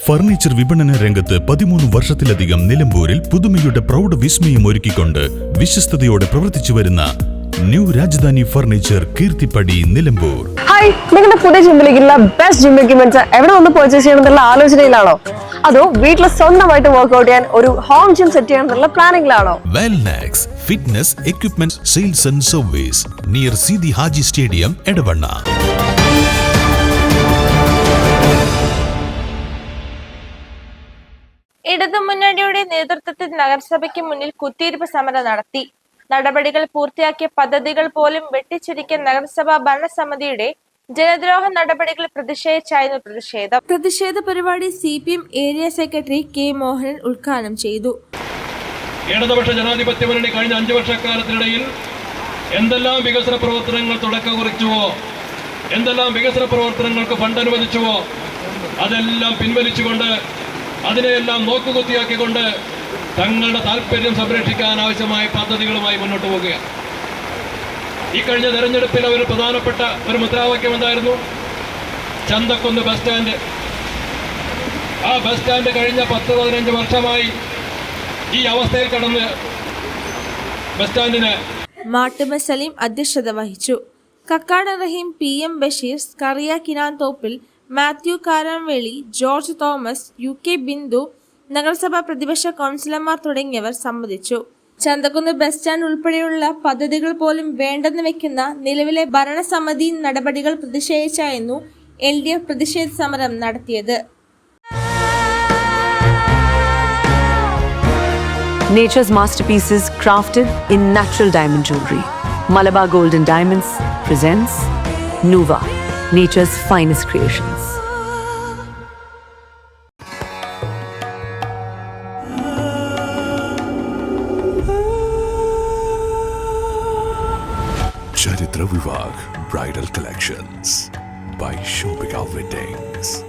Furniture വിപണന രംഗത്ത് 13 വർഷത്തിലധികം നിലമ്പൂരിൽ പുതുമയുടെ പ്രൗഢ വിസ്മയം ഒരുക്കിക്കൊണ്ട് വിശ്വസ്തയോടെ പ്രവർത്തിച്ചു വരുന്ന new Rajadhani furniture Keerthippadi Nilambur. Hi, നിങ്ങളുടെ പുതിയ ജിമ്മിലേക്കുള്ള ബെസ്റ്റ് ജിം എക്യുപ്മെന്റ്സ് എവിടെ വന്ന് പർച്ചേസ് ചെയ്യണമെന്നുള്ള ആലോചനയിലാണോ? അതോ വീട്ടിൽ സ്വന്തമായിട്ട് വർക്ക്ഔട്ട് ചെയ്യാൻ ഒരു ഹോം ജിം സെറ്റ് ചെയ്യാനുള്ള പ്ലാനിംഗിലാണോ? Wellnex fitness equipment sales and service near Sidi Haji stadium Edavanna. ഇടതുമുന്നണിയുടെ നേതൃത്വത്തിൽ നഗരസഭയ്ക്ക് മുന്നിൽ കുത്തിയിരിപ്പ് സമരം നടത്തി. നടപടികൾ പൂർത്തിയാക്കിയ പദ്ധതികൾ പോലും വെട്ടിച്ചുരുക്കിയ നഗരസഭാ ഭരണസമിതിയുടെ ജനദ്രോഹ നടപടികൾ പ്രതിഷേധിച്ചായിരുന്നു പ്രതിഷേധ പരിപാടി CPM area secretary K. Mohanan ഉദ്ഘാടനം ചെയ്തു. ഇടതുപക്ഷ ജനാധിപത്യ മുന്നണി കഴിഞ്ഞ 5 വർഷക്കാലത്തിനിടയിൽ എന്തെല്ലാം വികസന പ്രവർത്തനങ്ങൾ തുടക്കം കുറിച്ചുവോ, എന്തെല്ലാം വികസന പ്രവർത്തനങ്ങൾക്ക് ഫണ്ട് അനുവദിച്ചുവോ, അതെല്ലാം പിൻവലിച്ചുകൊണ്ട് അതിനെയെല്ലാം നോക്കുകുത്തിയാക്കിക്കൊണ്ട് തങ്ങളുടെ താല്പര്യം സംരക്ഷിക്കാൻ ആവശ്യമായ പദ്ധതികളുമായി മുന്നോട്ട് പോവുകയാണ്. ഈ കഴിഞ്ഞ തെരഞ്ഞെടുപ്പിൽ ഒരു പ്രധാനപ്പെട്ട ഒരു മുദ്രാവാക്യം എന്തായിരുന്നു? Chanthakkunnu bus stand. ആ ബസ് സ്റ്റാൻഡ് കഴിഞ്ഞ 10-15 വർഷമായി ഈ അവസ്ഥയിൽ കടന്ന് ബസ് സ്റ്റാൻഡിന് മാട്ടുമ സലീം അധ്യക്ഷത വഹിച്ചു. കക്കാട് റഹീം, PM ബഷീർ, സ്കറിയ കിനാന്തോപ്പിൽ, മാത്യു കാരാംവേളി, ജോർജ് തോമസ്, UK ബിന്ദു, നഗരസഭാ പ്രതിപക്ഷ കൗൺസിലർമാർ തുടങ്ങിയവർ സംബന്ധിച്ചു. ചന്തക്കുന്ന് ബസ് സ്റ്റാൻഡ് ഉൾപ്പെടെയുള്ള പദ്ധതികൾ പോലും വേണ്ടെന്ന് വെക്കുന്ന നിലവിലെ ഭരണസമിതി നടപടികൾ പ്രതിഷേധിച്ചായിരുന്നു LDF പ്രതിഷേധ സമരം നടത്തിയത്. Nature's masterpieces crafted in natural diamond jewelry. Malabar Gold and Diamonds presents Nuva, nature's finest creations. Charitra Vivag Bridal Collections by Shobhika Weddings.